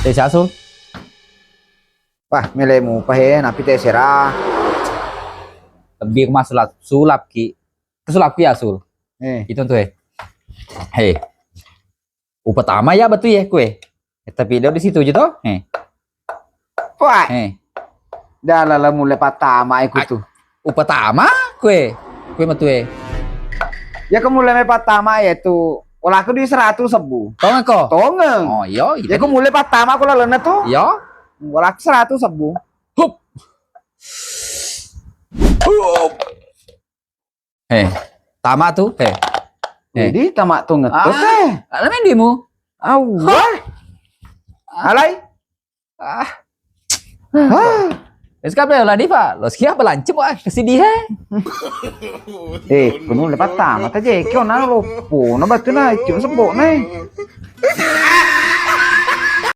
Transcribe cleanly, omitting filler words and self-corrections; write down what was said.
Để sao xuống? Wah, milemu pahe na pite sera. Lebih ke masalah sulap ki. Kesulap ki ya sul. Itu tuh hei. Pertama ya betul ya kue. Tapi dia di situ aja toh. Wah. Dah lah mulai pertama ikut tuh. Pertama kue. Kue betul ya. Ya mulai pertama yaitu olah aku di 100 sebu. Tongeng kok. Tongeng. Oh iya. Ya aku mulai pertama aku lalana tuh. Iya. Olah aku 100 sebu. Hup. Hup. Tama tuh. Jadi tamak tuh ngetuk Alam yang dimu. Awah. Alay. Sekarang lah Diva. Lo siapa lancip wah kesini penuh lepas tamat aja. Kau nang lupa. Nang batu na cuma sebok nih.